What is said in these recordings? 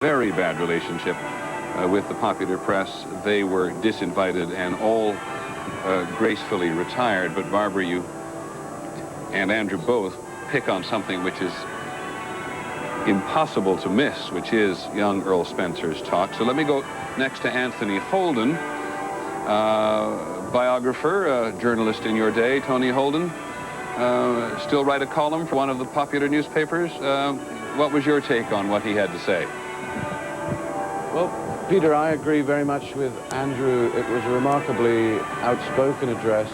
very bad relationship with the popular press. They were disinvited and all gracefully retired. But Barbara, you and Andrew both pick on something which is impossible to miss, which is young Earl Spencer's talk. So let me go next to Anthony Holden, biographer, journalist in your day. Tony Holden, still write a column for one of the popular newspapers. What was your take on what he had to say? Well, Peter, I agree very much with Andrew. It was a remarkably outspoken address.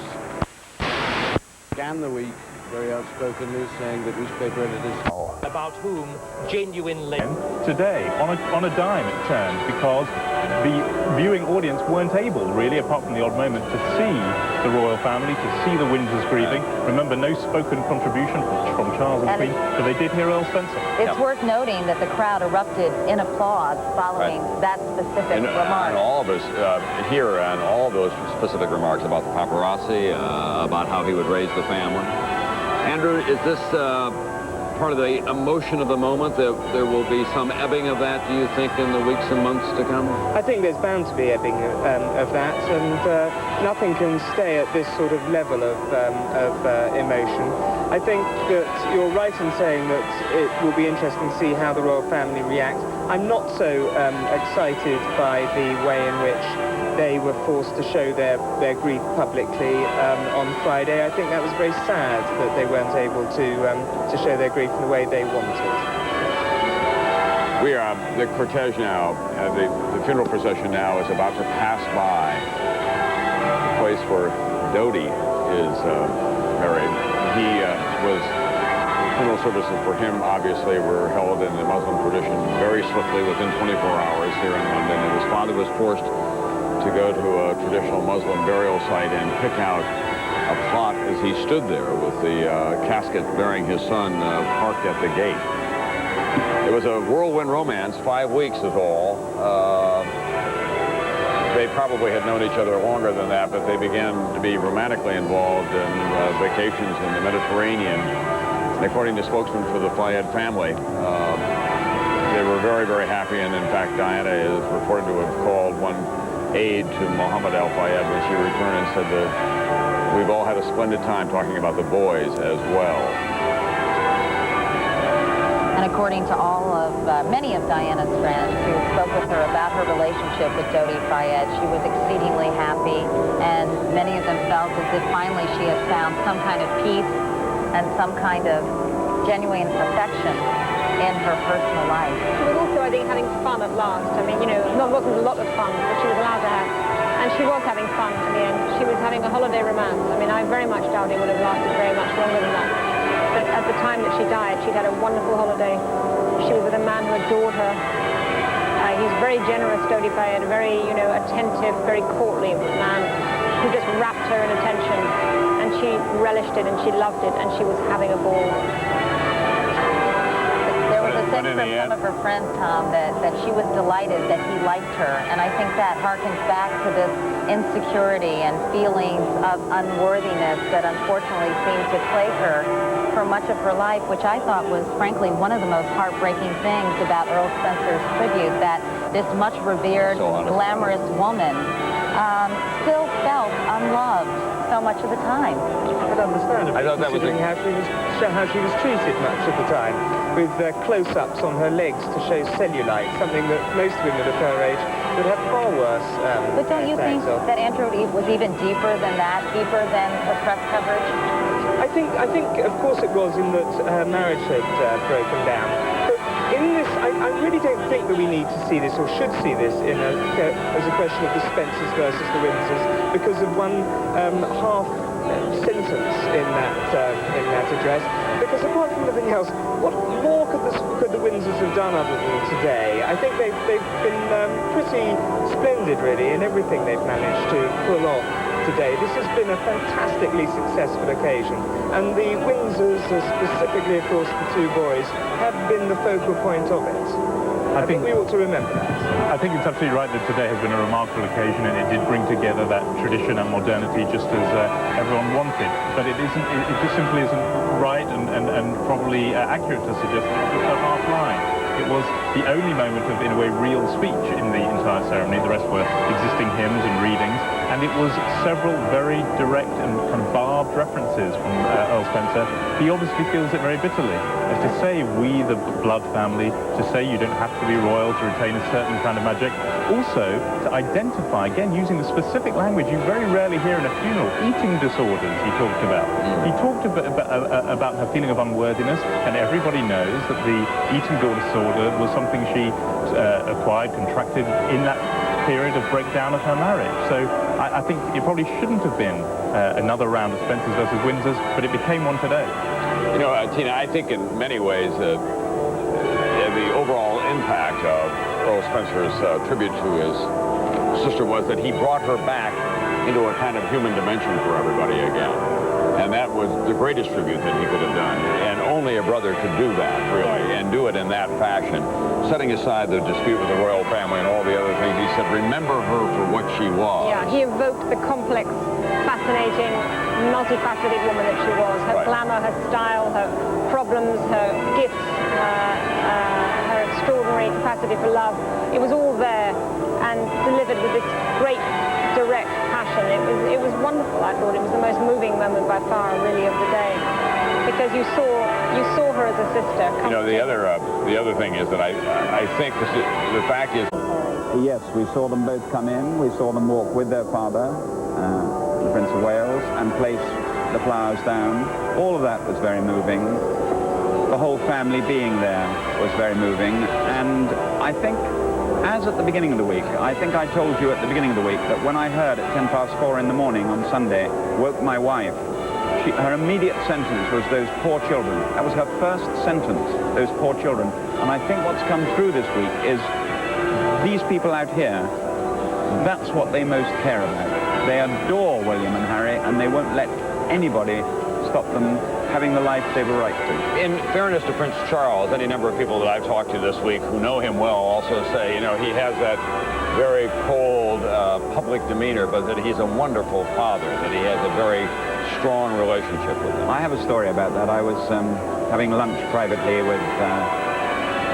Began the week very outspokenly saying that newspaper editors about whom genuinely today on a dime it turned, because the viewing audience weren't able really, apart from the odd moment, to see the royal family, to see the Windsors grieving. Remember, no spoken contribution from Charles and Queen, but they did hear Earl Spencer. It's worth noting that the crowd erupted in applause following that specific remark. And all of us here, and all those specific remarks about the paparazzi, about how he would raise the family. Andrew, is this part of the emotion of the moment, that there will be some ebbing of that, do you think, in the weeks and months to come? I think there's bound to be ebbing of that, and nothing can stay at this sort of level of emotion. I think that you're right in saying that it will be interesting to see how the royal family react. I'm not so excited by the way in which they were forced to show their grief publicly on Friday. I think that was very sad that they weren't able to show their grief in the way they wanted. We are, the cortege now, the funeral procession now is about to pass by the place where Dodi is buried. Funeral services for him, obviously, were held in the Muslim tradition very swiftly within 24 hours here in London, and his father was forced to go to a traditional Muslim burial site and pick out a plot as he stood there with the casket bearing his son parked at the gate. It was a whirlwind romance. 5 weeks is all. They probably had known each other longer than that, but they began to be romantically involved in vacations in the Mediterranean. And according to spokesman for the Fayed family, they were very, very happy, and in fact Diana is reported to have called one aide to Mohammed Al Fayed when she returned and said that we've all had a splendid time talking about the boys as well. And according to all of many of Diana's friends who spoke with her about her relationship with Dodi Fayed, she was exceedingly happy, and many of them felt as if finally she had found some kind of peace and some kind of genuine affection in her personal life. She was also, I think, having fun at last. I mean, you know, it wasn't a lot of fun, but she was allowed to have. And she was having fun in the end. She was having a holiday romance. I mean, I very much doubt it would have lasted very much longer than that. But at the time that she died, she'd had a wonderful holiday. She was with a man who adored her. He's very generous, Dodi Fayed, a very, you know, attentive, very courtly man who just wrapped her in attention. And she relished it, and she loved it, and she was having a ball. From some of her friends, Tom, that she was delighted that he liked her, and I think that harkens back to this insecurity and feelings of unworthiness that unfortunately seemed to plague her for much of her life, which I thought was frankly one of the most heartbreaking things about Earl Spencer's tribute, that this much revered, glamorous woman still felt unloved so much of the time. But understandably, considering how she was treated much of the time, with close-ups on her legs to show cellulite, something that most women of her age would have far worse. But don't you think that Andrew was even deeper than that, deeper than the press coverage? I think, of course, it was in that her marriage had broken down. But in this, I really don't think that we need to see this, or should see this, as a question of the Spencers versus the Windsors, because of one half sentence in that address. Because apart from everything else, what more could the Windsors have done other than today? I think they've been pretty splendid, really, in everything they've managed to pull off today. This has been a fantastically successful occasion, and the Windsors, specifically, of course, the two boys, have been the focal point of it. I think we ought to remember that. I think it's absolutely right that today has been a remarkable occasion, and it did bring together that tradition and modernity just as everyone wanted. But it isn't. It just simply isn't right and probably accurate to suggest it's just a half line. It was the only moment of, in a way, real speech in the entire ceremony. The rest were existing hymns and readings, and it was several very direct and kind of barbed references from Earl Spencer. He obviously feels it very bitterly. As to say, we, the blood family, to say you don't have to be royal to retain a certain kind of magic. Also, to identify, again, using the specific language you very rarely hear in a funeral, eating disorders he talked about. He talked about her feeling of unworthiness, and everybody knows that the eating disorder was something she acquired, contracted in that period of breakdown of her marriage. So I think it probably shouldn't have been another round of Spencer's versus Windsor's, but it became one today. You know, Tina, I think in many ways the overall impact of Earl Spencer's tribute to his sister was that he brought her back into a kind of human dimension for everybody again. And that was the greatest tribute that he could have done. And only a brother could do that, really, and do it in that fashion. Setting aside the dispute with the royal family and all the other things, he said, remember her for what she was. Yeah, he evoked the complex, fascinating, multifaceted woman that she was. Her glamour, her style, her problems, her gifts, her extraordinary capacity for love. It was all there and delivered with this great, direct passion. It was wonderful, I thought. It was the most moving moment by far, really, of the day. Because you saw her as a sister. You know, the other thing is that I think the fact is... Yes, we saw them both come in. We saw them walk with their father, the Prince of Wales, and place the flowers down. All of that was very moving. The whole family being there was very moving. And I think, as at the beginning of the week, I think I told you at the beginning of the week that when I heard at 4:10 in the morning on Sunday, woke my wife, her immediate sentence was those poor children. That was her first sentence, those poor children. And I think what's come through this week is these people out here, that's what they most care about. They adore William and Harry, and they won't let anybody stop them having the life they have a right to. In fairness to Prince Charles, any number of people that I've talked to this week who know him well also say, you know, he has that very cold public demeanor, but that he's a wonderful father, that he has a very strong relationship with them. I have a story about that. I was having lunch privately with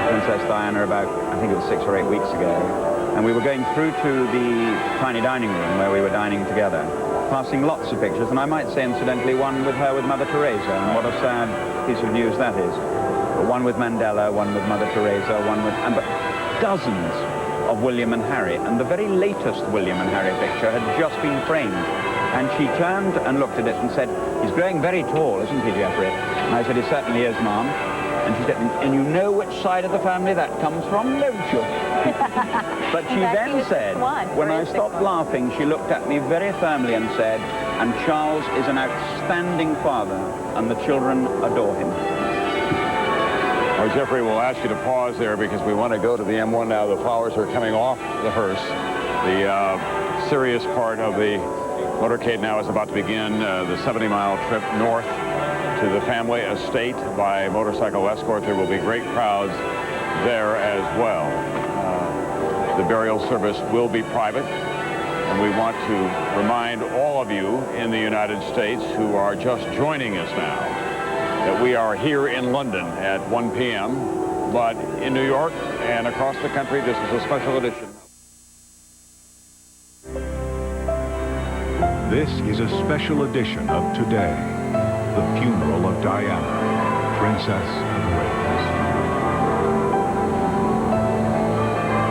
Princess Diana about, I think it was 6 or 8 weeks ago, and we were going through to the tiny dining room where we were dining together, passing lots of pictures, and I might say incidentally one with her with Mother Teresa, and what a sad piece of news that is. But one with Mandela, one with Mother Teresa, one with... but dozens of William and Harry, and the very latest William and Harry picture had just been framed. And she turned and looked at it and said, he's growing very tall, isn't he, Geoffrey? And I said, he certainly is, Mom. And she said, and you know which side of the family that comes from, don't you? But she then said, when I stopped laughing, she looked at me very firmly and said, and Charles is an outstanding father, and the children adore him. Well, Geoffrey, we'll ask you to pause there because we want to go to the M1 now. The flowers are coming off the hearse. The serious part of the motorcade now is about to begin the 70-mile trip north to the family estate by motorcycle escort. There will be great crowds there as well. The burial service will be private, and we want to remind all of you in the United States who are just joining us now that we are here in London at 1 p.m., but in New York and across the country, this is a special edition. This is a special edition of Today, the funeral of Diana, Princess of Wales.